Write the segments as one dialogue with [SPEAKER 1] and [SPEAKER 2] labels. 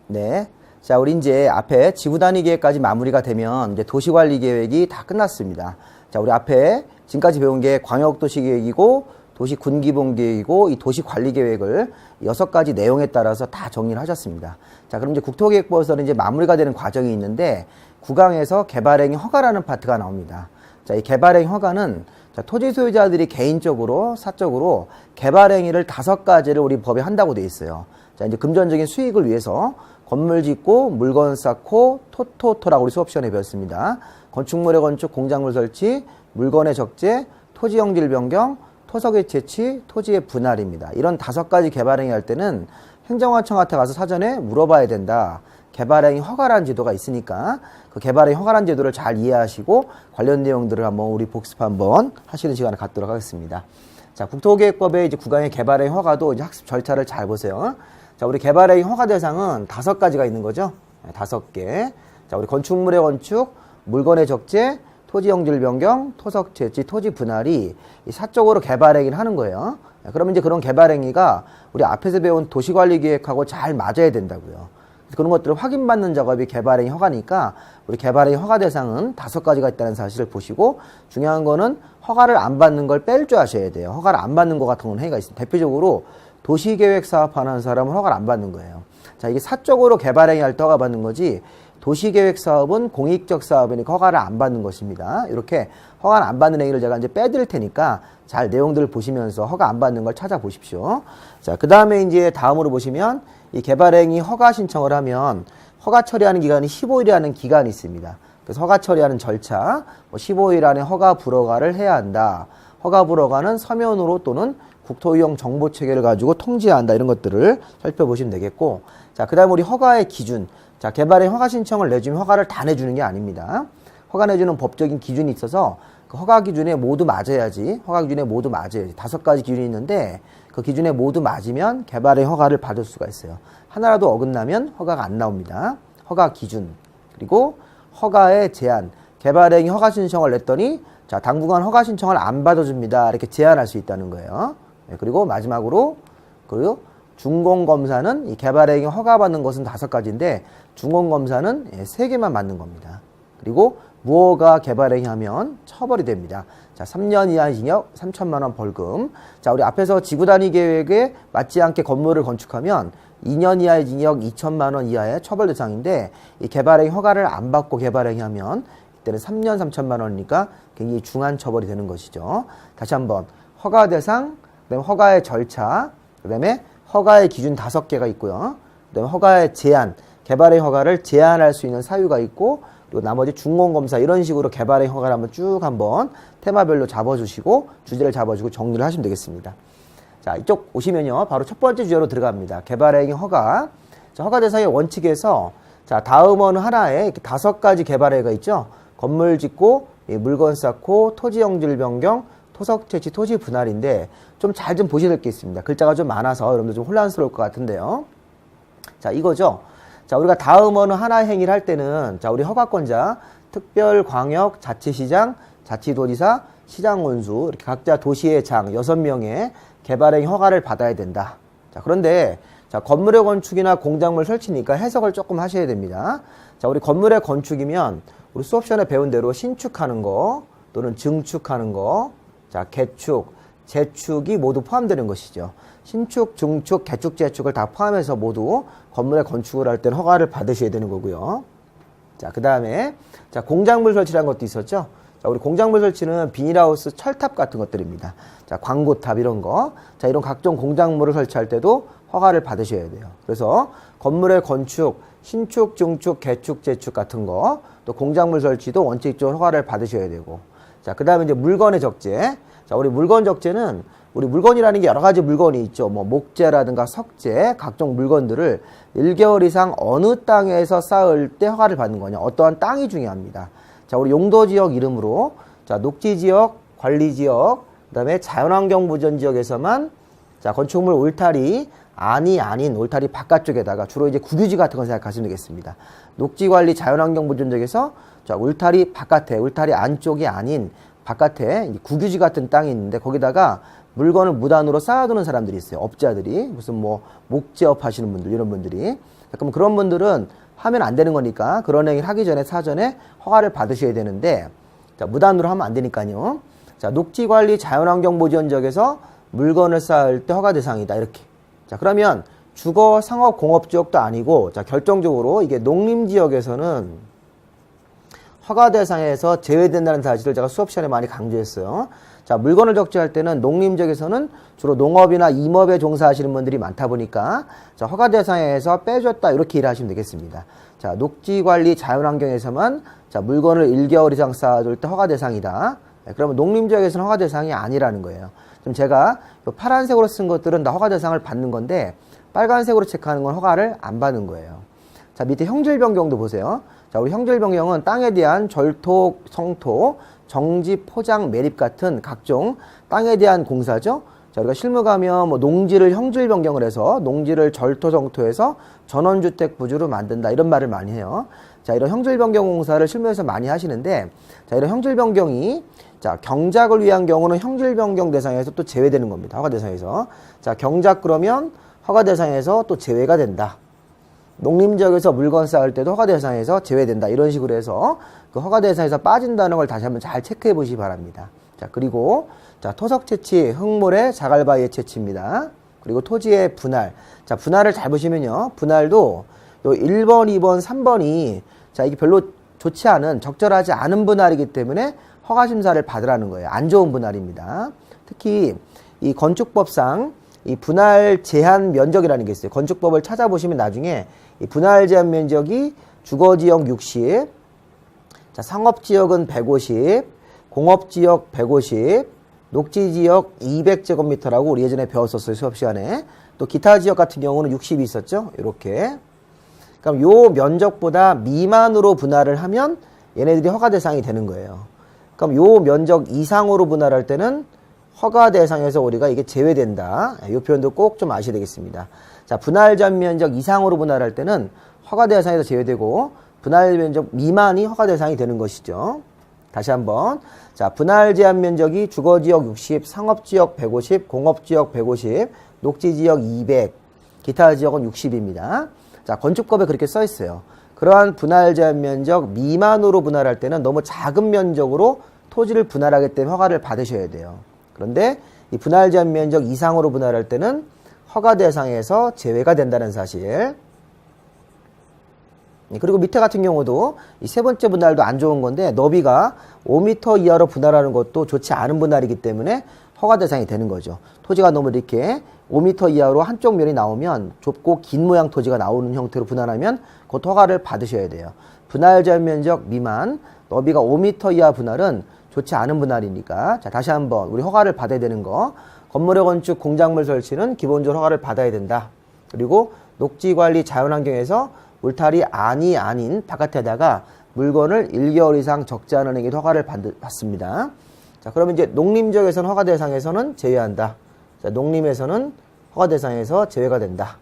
[SPEAKER 1] 네. 자, 우리 이제 앞에 지구 단위 계획까지 마무리가 되면 이제 도시 관리 계획이 다 끝났습니다. 자, 우리 앞에 지금까지 배운 게 광역 도시 계획이고 도시 군 기본 계획이고 이 도시 관리 계획을 6가지 내용에 따라서 다 정리를 하셨습니다. 자, 그럼 이제 국토계획부에서는 이제 마무리가 되는 과정이 있는데 9강에서 개발행위 허가라는 파트가 나옵니다. 자, 이 개발행위 허가는 자, 토지 소유자들이 개인적으로 사적으로 개발행위를 5가지를 우리 법에 한다고 돼 있어요. 자, 이제 금전적인 수익을 위해서 건물 짓고 물건 쌓고 토토토라고 우리 수업 시간에 배웠습니다. 건축물의 건축, 공작물 설치, 물건의 적재, 토지 형질 변경, 토석의 채취, 토지의 분할입니다. 이런 5가지 개발행위 할 때는 행정관청한테 가서 사전에 물어봐야 된다. 개발행위 허가라는 제도가 있으니까 그 개발행위 허가라는 제도를 잘 이해하시고 관련 내용들을 한번 우리 복습 한번 하시는 시간을 갖도록 하겠습니다. 자, 국토계획법의 이제 9강의 개발행위 허가도 이제 학습 절차를 잘 보세요. 자, 우리 개발행위 허가 대상은 5가지가 있는 거죠. 5개. 자, 우리 건축물의 건축, 물건의 적재, 토지 형질 변경, 토석 채취, 토지 분할이 사적으로 개발행위를 하는 거예요. 그러면 이제 그런 개발행위가 우리 앞에서 배운 도시관리계획하고 잘 맞아야 된다고요. 그런 것들을 확인받는 작업이 개발행위 허가니까 우리 개발행위 허가 대상은 5가지가 있다는 사실을 보시고 중요한 거는 허가를 안 받는 걸 뺄 줄 아셔야 돼요. 허가를 안 받는 것 같은 건 행위가 있습니다. 대표적으로 도시계획 사업하는 사람은 허가를 안 받는 거예요. 자, 이게 사적으로 개발행위 할 때 허가 받는 거지 도시계획 사업은 공익적 사업이니까 허가를 안 받는 것입니다. 이렇게 허가를 안 받는 행위를 제가 이제 빼드릴 테니까 잘 내용들을 보시면서 허가 안 받는 걸 찾아보십시오. 자, 그 다음에 이제 다음으로 보시면 이 개발행위 허가 신청을 하면 허가 처리하는 기간이 15일이라는 기간이 있습니다. 그래서 허가 처리하는 절차, 15일 안에 허가 불허가를 해야 한다. 허가 불허가는 서면으로 또는 국토유형 정보체계를 가지고 통지해야 한다. 이런 것들을 살펴보시면 되겠고, 자, 그 다음 우리 허가의 기준. 자, 개발의 허가 신청을 내주면 허가를 다 내주는 게 아닙니다. 허가 내주는 법적인 기준이 있어서 그 허가 기준에 모두 맞아야지. 허가 기준에 모두 맞아야지. 5가지 기준이 있는데 그 기준에 모두 맞으면 개발의 허가를 받을 수가 있어요. 하나라도 어긋나면 허가가 안 나옵니다. 허가 기준. 그리고 허가의 제한. 개발행위 허가 신청을 냈더니 자, 당분간 허가 신청을 안 받아줍니다. 이렇게 제한할 수 있다는 거예요. 네, 그리고 마지막으로 그 준공검사는 이 개발행위 허가받는 것은 5가지인데 준공검사는 3개만 맞는 겁니다. 그리고 무허가 개발행위 하면 처벌이 됩니다. 자, 3년 이하 징역, 3천만 원 벌금. 자, 우리 앞에서 지구단위 계획에 맞지 않게 건물을 건축하면 2년 이하의 징역, 2천만 원 이하의 처벌 대상인데 이 개발행위 허가를 안 받고 개발행위 하면 이때는 3년 3천만 원이니까 굉장히 중한 처벌이 되는 것이죠. 다시 한번 허가 대상, 그다음에 허가의 절차, 그다음에 허가의 기준 5개가 있고요. 그다음에 허가의 제한, 개발의 허가를 제한할 수 있는 사유가 있고, 그리고 나머지 준공검사 이런 식으로 개발의 허가를 한번 쭉 한번 테마별로 잡아주시고 주제를 잡아주고 정리를 하시면 되겠습니다. 자, 이쪽 오시면요, 바로 첫 번째 주제로 들어갑니다. 개발행위 허가. 자, 허가 대상의 원칙에서 자, 다음은 하나에 이렇게 5가지 개발행위가 있죠. 건물 짓고, 물건 쌓고, 토지 형질 변경, 토석 채취, 토지 분할인데 좀 잘 좀 보셔야 될 게 있습니다. 글자가 좀 많아서 여러분들 좀 혼란스러울 것 같은데요. 자, 이거죠. 자, 우리가 다음 어느 하나 행위를 할 때는 자, 우리 허가권자, 특별광역, 자치시장, 자치도지사, 시장원수 이렇게 각자 도시의 장 6명의 개발행위 허가를 받아야 된다. 자, 그런데 자, 건물의 건축이나 공작물 설치니까 해석을 조금 하셔야 됩니다. 자, 우리 건물의 건축이면 우리 수업 시간에 배운 대로 신축하는 거 또는 증축하는 거, 자, 개축, 재축이 모두 포함되는 것이죠. 신축, 증축, 개축, 재축을 다 포함해서 모두 건물의 건축을 할 때는 허가를 받으셔야 되는 거고요. 자, 그 다음에 자, 공작물 설치라는 것도 있었죠. 자, 우리 공작물 설치는 비닐하우스, 철탑 같은 것들입니다. 자, 광고탑 이런 거. 자, 이런 각종 공작물을 설치할 때도 허가를 받으셔야 돼요. 그래서 건물의 건축, 신축, 증축, 개축, 재축 같은 거, 또 공작물 설치도 원칙적으로 허가를 받으셔야 되고. 자, 그 다음에 이제 물건의 적재. 자, 우리 물건 적재는 우리 물건이라는 게 여러 가지 물건이 있죠. 뭐 목재라든가 석재, 각종 물건들을 1개월 이상 어느 땅에서 쌓을 때 허가를 받는 거냐. 어떠한 땅이 중요합니다. 자, 우리 용도지역 이름으로 자, 녹지지역, 관리지역, 그다음에 자연환경 보전 지역에서만 자, 건축물 울타리 안이 아닌 울타리 바깥쪽에다가 주로 이제 국유지 같은 거 생각하시면 되겠습니다. 녹지관리 자연환경 보전 지역에서 자, 울타리 바깥에, 울타리 안쪽이 아닌 바깥에 국유지 같은 땅이 있는데 거기다가 물건을 무단으로 쌓아두는 사람들이 있어요. 업자들이. 무슨 뭐 목재업 하시는 분들, 이런 분들이. 그럼 그런 분들은 하면 안 되는 거니까 그런 행위를 하기 전에 사전에 허가를 받으셔야 되는데, 자, 무단으로 하면 안 되니까요. 자, 녹지관리 자연환경보전지역에서 물건을 쌓을 때 허가 대상이다. 이렇게. 자, 그러면 주거, 상업, 공업지역도 아니고, 자, 결정적으로 이게 농림지역에서는 허가 대상에서 제외된다는 사실을 제가 수업 시간에 많이 강조했어요. 자, 물건을 적재할 때는 농림지역에서는 주로 농업이나 임업에 종사하시는 분들이 많다 보니까, 자, 허가 대상에서 빼줬다. 이렇게 일하시면 되겠습니다. 자, 녹지관리 자연환경에서만, 자, 물건을 1개월 이상 쌓아둘 때 허가 대상이다. 네, 그러면 농림지역에서는 허가 대상이 아니라는 거예요. 지금 제가 파란색으로 쓴 것들은 다 허가 대상을 받는 건데, 빨간색으로 체크하는 건 허가를 안 받는 거예요. 자, 밑에 형질 변경도 보세요. 자, 우리 형질 변경은 땅에 대한 절토, 성토, 정지, 포장, 매립 같은 각종 땅에 대한 공사죠. 자, 우리가 실무 가면 뭐 농지를 형질 변경을 해서 농지를 절토, 성토해서 전원주택 부지로 만든다. 이런 말을 많이 해요. 자, 이런 형질 변경 공사를 실무에서 많이 하시는데, 자, 이런 형질 변경이, 자, 경작을 위한 경우는 형질 변경 대상에서 또 제외되는 겁니다. 허가 대상에서. 자, 경작 그러면 허가 대상에서 또 제외가 된다. 농림지역에서 물건 쌓을 때도 허가 대상에서 제외된다. 이런 식으로 해서 그 허가 대상에서 빠진다는 걸 다시 한번 잘 체크해 보시기 바랍니다. 자, 그리고 자, 토석 채취, 흙모래, 자갈바위의 채취입니다. 그리고 토지의 분할. 자, 분할을 잘 보시면요. 분할도 요 1번, 2번, 3번이 자, 이게 별로 좋지 않은, 적절하지 않은 분할이기 때문에 허가 심사를 받으라는 거예요. 안 좋은 분할입니다. 특히 이 건축법상 이 분할 제한 면적이라는 게 있어요. 건축법을 찾아보시면 나중에 이 분할 제한 면적이 주거지역 60, 자, 상업지역은 150, 공업지역 150, 녹지지역 200제곱미터라고 우리 예전에 배웠었어요. 수업 시간에. 또 기타 지역 같은 경우는 60이 있었죠. 이렇게. 그럼 요 면적보다 미만으로 분할을 하면 얘네들이 허가 대상이 되는 거예요. 그럼 요 면적 이상으로 분할할 때는 허가 대상에서 우리가 이게 제외된다. 이 표현도 꼭 좀 아셔야 되겠습니다. 자, 분할 제한 면적 이상으로 분할할 때는 허가 대상에서 제외되고 분할 면적 미만이 허가 대상이 되는 것이죠. 다시 한번. 자, 분할 제한 면적이 주거지역 60, 상업지역 150, 공업지역 150, 녹지지역 200, 기타 지역은 60입니다. 자, 건축법에 그렇게 써 있어요. 그러한 분할 제한 면적 미만으로 분할할 때는 너무 작은 면적으로 토지를 분할하기 때문에 허가를 받으셔야 돼요. 그런데 이 분할 제한 면적 이상으로 분할할 때는 허가 대상에서 제외가 된다는 사실. 그리고 밑에 같은 경우도 이 세 번째 분할도 안 좋은 건데, 너비가 5m 이하로 분할하는 것도 좋지 않은 분할이기 때문에 허가 대상이 되는 거죠. 토지가 너무 이렇게 5m 이하로 한쪽 면이 나오면, 좁고 긴 모양 토지가 나오는 형태로 분할하면 곧 허가를 받으셔야 돼요. 분할 제한 면적 미만, 너비가 5m 이하 분할은 좋지 않은 분할이니까. 자, 다시 한번 우리 허가를 받아야 되는 거. 건물의 건축, 공작물 설치는 기본적으로 허가를 받아야 된다. 그리고 녹지관리 자연환경에서 울타리 안이 아닌 바깥에다가 물건을 1개월 이상 적재하는 행위도 허가를 받습니다. 자, 그러면 이제 농림지역에서는 허가 대상에서는 제외한다. 자, 농림에서는 허가 대상에서 제외가 된다.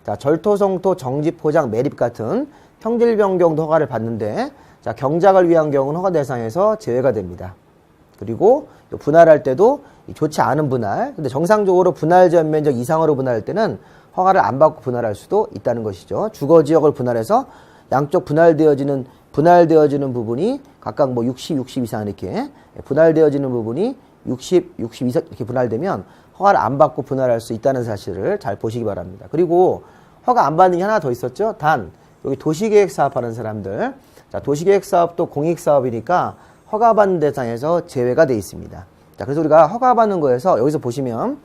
[SPEAKER 1] 자, 절토, 성토, 정지, 포장, 매립 같은 형질 변경도 허가를 받는데, 자, 경작을 위한 경우는 허가 대상에서 제외가 됩니다. 그리고 분할할 때도 좋지 않은 분할, 근데 정상적으로 분할 제한 면적 이상으로 분할할 때는 허가를 안 받고 분할할 수도 있다는 것이죠. 주거지역을 분할해서 양쪽 분할되어지는 부분이 각각 뭐 60, 60 이상 이렇게 분할되어지는 부분이 60, 60 이상 이렇게 분할되면 허가를 안 받고 분할할 수 있다는 사실을 잘 보시기 바랍니다. 그리고 허가 안 받는 게 하나 더 있었죠. 단, 여기 도시계획 사업하는 사람들. 자, 도시계획 사업도 공익사업이니까 허가받는 대상에서 제외가 되어 있습니다. 자, 그래서 우리가 허가받는 거에서 여기서 보시면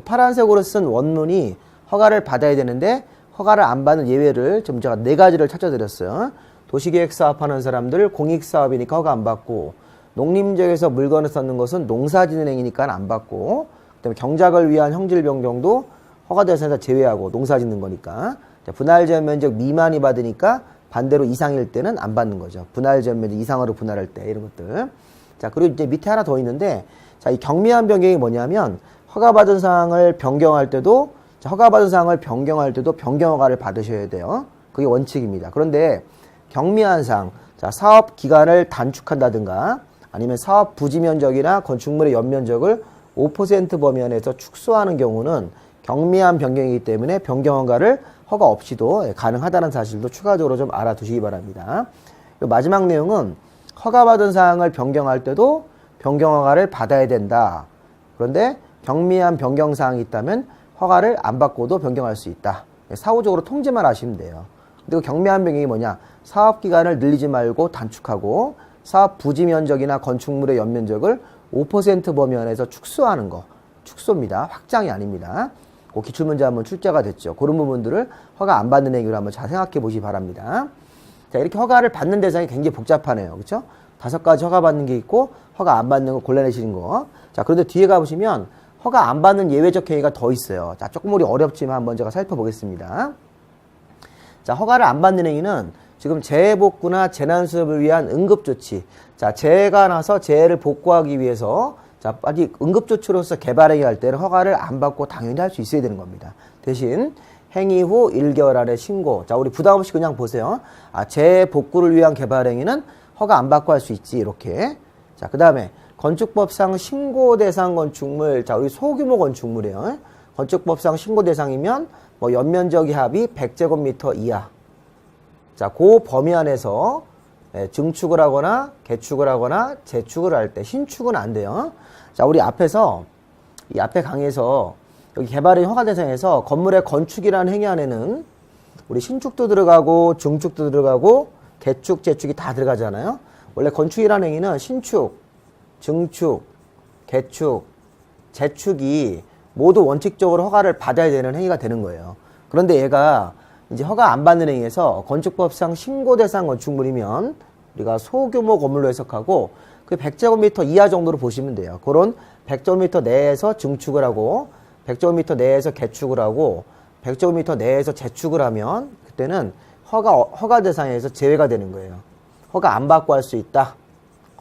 [SPEAKER 1] 파란색으로 쓴 원문이 허가를 받아야 되는데 허가를 안 받는 예외를 좀 제가 4가지를 찾아드렸어요. 도시계획 사업하는 사람들 공익사업이니까 허가 안 받고, 농림지역에서 물건을 쌓는 것은 농사짓는 행위니까 안 받고, 그다음에 경작을 위한 형질 변경도 허가 대상에서 제외하고, 농사짓는 거니까. 자, 분할 제한 면적 미만이 받으니까 반대로 이상일 때는 안 받는 거죠. 분할 제한 면적 이상으로 분할할 때 이런 것들. 자, 그리고 이제 밑에 하나 더 있는데, 자, 이 경미한 변경이 뭐냐면 허가받은 사항을 변경할 때도, 자, 허가받은 사항을 변경할 때도 변경 허가를 받으셔야 돼요. 그게 원칙입니다. 그런데 경미한 사항, 자, 사업 기간을 단축한다든가 아니면 사업 부지 면적이나 건축물의 연면적을 5% 범위 안에서 축소하는 경우는 경미한 변경이기 때문에 변경허가를 허가 없이도 가능하다는 사실도 추가적으로 좀 알아두시기 바랍니다. 마지막 내용은 허가받은 사항을 변경할 때도 변경허가를 받아야 된다. 그런데 경미한 변경사항이 있다면 허가를 안 받고도 변경할 수 있다. 사후적으로 통지만 하시면 돼요. 그리고 경미한 변경이 뭐냐? 사업기간을 늘리지 말고 단축하고 사업 부지 면적이나 건축물의 연면적을 5% 범위 안에서 축소하는 거. 축소입니다. 확장이 아닙니다. 그 기출문제 한번 출제가 됐죠. 그런 부분들을 허가 안 받는 행위로 한번 잘 생각해 보시기 바랍니다. 자, 이렇게 허가를 받는 대상이 굉장히 복잡하네요. 그렇죠? 5가지 허가 받는 게 있고 허가 안 받는 거 골라내시는 거. 자, 그런데 뒤에 가보시면 허가 안 받는 예외적 행위가 더 있어요. 자, 조금 우리 어렵지만 한번 제가 살펴보겠습니다. 자, 허가를 안 받는 행위는 지금 재해 복구나 재난 수습을 위한 응급조치. 자, 재해가 나서 재해를 복구하기 위해서 자, 아직 응급조치로서 개발 행위할 때는 허가를 안 받고 당연히 할 수 있어야 되는 겁니다. 대신 행위 후 1개월 안에 신고. 자, 우리 부담 없이 그냥 보세요. 아, 재해 복구를 위한 개발 행위는 허가 안 받고 할 수 있지. 이렇게. 자, 그 다음에 건축법상 신고 대상 건축물. 자, 우리 소규모 건축물이에요. 건축법상 신고 대상이면 뭐 연면적이 합이 100제곱미터 이하. 자, 그 범위 안에서 증축을 하거나 개축을 하거나 재축을 할 때 신축은 안 돼요. 자, 우리 앞에서 이 앞에 강의에서 여기 개발의 허가 대상에서 건물의 건축이라는 행위 안에는 우리 신축도 들어가고 증축도 들어가고 개축, 재축이 다 들어가잖아요. 원래 건축이라는 행위는 신축, 증축, 개축, 재축이 모두 원칙적으로 허가를 받아야 되는 행위가 되는 거예요. 그런데 얘가 이제 허가 안 받는 행위에서 건축법상 신고 대상 건축물이면 우리가 소규모 건물로 해석하고 그 100제곱미터 이하 정도로 보시면 돼요. 그런 100제곱미터 내에서 증축을 하고 100제곱미터 내에서 개축을 하고 100제곱미터 내에서 재축을 하면 그때는 허가 대상에서 제외가 되는 거예요. 허가 안 받고 할 수 있다.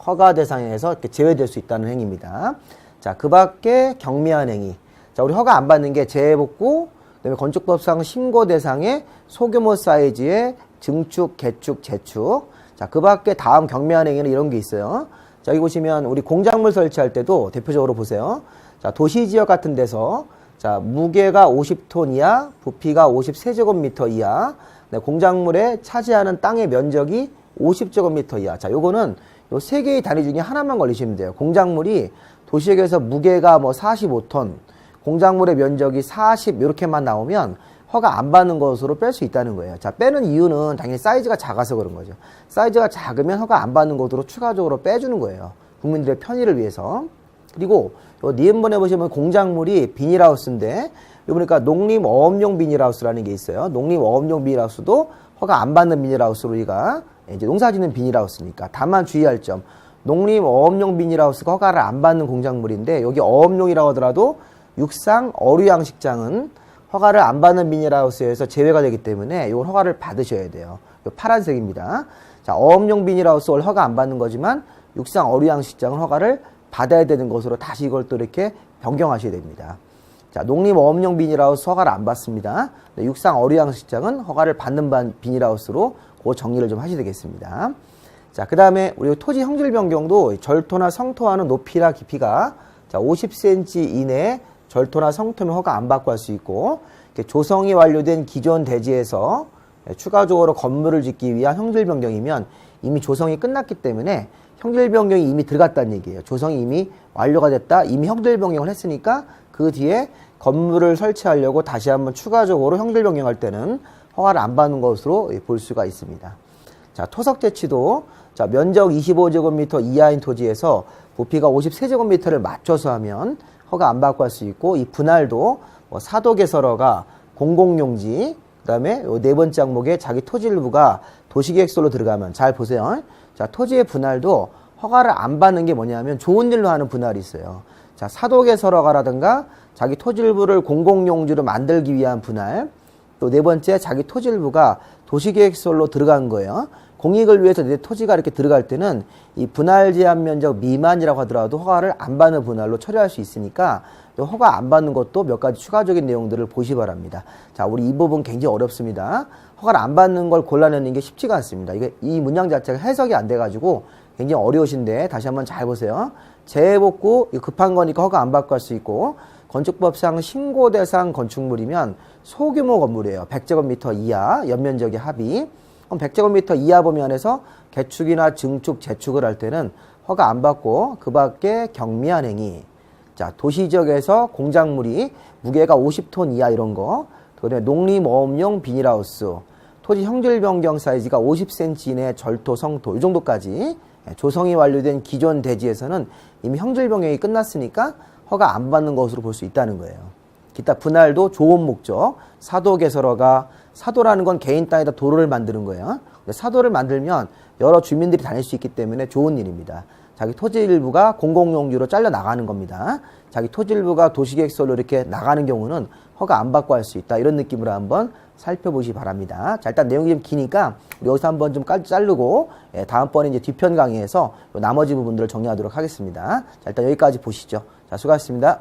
[SPEAKER 1] 허가 대상에서 이렇게 제외될 수 있다는 행위입니다. 자, 그 밖에 경미한 행위. 자, 우리 허가 안 받는 게 재해복구, 그다음에 건축법상 신고 대상의 소규모 사이즈의 증축, 개축, 재축. 자, 그 밖에 다음 경미한 행위는 이런 게 있어요. 자, 여기 보시면 우리 공작물 설치할 때도 대표적으로 보세요. 자, 도시지역 같은 데서 자, 무게가 50톤 이하, 부피가 53제곱미터 이하, 네, 공작물에 차지하는 땅의 면적이 50제곱미터 이하. 자, 요거는 요 세 개의 단위 중에 하나만 걸리시면 돼요. 공작물이 도시지역에서 무게가 뭐 45톤, 공작물의 면적이 40 이렇게만 나오면 허가 안 받는 것으로 뺄 수 있다는 거예요. 자, 빼는 이유는 당연히 사이즈가 작아서 그런 거죠. 사이즈가 작으면 허가 안 받는 것으로 추가적으로 빼주는 거예요. 국민들의 편의를 위해서. 그리고 요 니은번에 보시면 공작물이 비닐하우스인데 여기 보니까 농림어업용 비닐하우스라는 게 있어요. 농림어업용 비닐하우스도 허가 안 받는 비닐하우스로 우리가 이제 농사짓는 비닐하우스니까. 다만 주의할 점. 농림어업용 비닐하우스가 허가를 안 받는 공작물인데 여기 어업용이라고 하더라도 육상 어류양식장은 허가를 안 받는 비닐하우스에서 제외가 되기 때문에 이걸 허가를 받으셔야 돼요. 이 파란색입니다. 자, 어업용 비닐하우스 월 허가 안 받는 거지만 육상 어류양식장은 허가를 받아야 되는 것으로 다시 이걸 또 이렇게 변경하셔야 됩니다. 자, 농림어업용 비닐하우스 허가를 안 받습니다. 육상 어류양식장은 허가를 받는 비닐하우스로 그 정리를 좀 하셔야 되겠습니다. 자, 그 다음에 우리 토지 형질 변경도 절토나 성토하는 높이나 깊이가 자, 50cm 이내에 절토나 성토면 허가 안 받고 할 수 있고 조성이 완료된 기존 대지에서 추가적으로 건물을 짓기 위한 형질 변경이면 이미 조성이 끝났기 때문에 형질 변경이 이미 들어갔다는 얘기예요. 조성이 이미 완료가 됐다. 이미 형질 변경을 했으니까 그 뒤에 건물을 설치하려고 다시 한번 추가적으로 형질 변경할 때는 허가를 안 받는 것으로 볼 수가 있습니다. 자, 토석 재치도 자, 면적 25제곱미터 이하인 토지에서 부피가 53제곱미터를 맞춰서 하면 허가 안 받고 할 수 있고 이 분할도 뭐 사도개설어가 공공용지 그다음에 요 네 번째 항목에 자기 토지 일부가 도시계획서로 들어가면 잘 보세요. 자, 토지의 분할도 허가를 안 받는 게 뭐냐면 좋은 일로 하는 분할이 있어요. 자, 사도개설어가라든가 자기 토지 일부를 공공용지로 만들기 위한 분할 또 네 번째 자기 토지 일부가 도시계획서로 들어간 거예요. 공익을 위해서 내 토지가 이렇게 들어갈 때는 이 분할 제한 면적 미만이라고 하더라도 허가를 안 받는 분할로 처리할 수 있으니까 허가 안 받는 것도 몇 가지 추가적인 내용들을 보시 바랍니다. 자, 우리 이 부분 굉장히 어렵습니다. 허가를 안 받는 걸 골라내는 게 쉽지가 않습니다. 이 문장 자체가 해석이 안 돼가지고 굉장히 어려우신데 다시 한번 잘 보세요. 재해복구 이거 급한 거니까 허가 안 받고 할 수 있고, 건축법상 신고 대상 건축물이면 소규모 건물이에요. 100제곱미터 이하 연면적의 합의. 그럼 100제곱미터 이하 범위 안에서 개축이나 증축, 재축을 할 때는 허가 안 받고 그 밖에 경미한 행위. 자, 도시지역에서 공작물이 무게가 50톤 이하 이런 거. 그다음에 농림어업용 비닐하우스. 토지 형질 변경 사이즈가 50cm 이내 절토, 성토 이 정도까지 조성이 완료된 기존 대지에서는 이미 형질 변경이 끝났으니까 허가 안 받는 것으로 볼 수 있다는 거예요. 기타 분할도 좋은 목적, 사도 개설허가, 사도라는 건 개인 땅에다 도로를 만드는 거예요. 사도를 만들면 여러 주민들이 다닐 수 있기 때문에 좋은 일입니다. 자기 토지 일부가 공공용지로 잘려 나가는 겁니다. 자기 토지 일부가 도시계획설로 이렇게 나가는 경우는 허가 안 받고 할 수 있다. 이런 느낌으로 한번 살펴보시기 바랍니다. 자, 일단 내용이 좀 기니까 우리 여기서 한번 좀 자르고 다음번에 이제 뒤편 강의에서 나머지 부분들을 정리하도록 하겠습니다. 자, 일단 여기까지 보시죠. 자, 수고하셨습니다.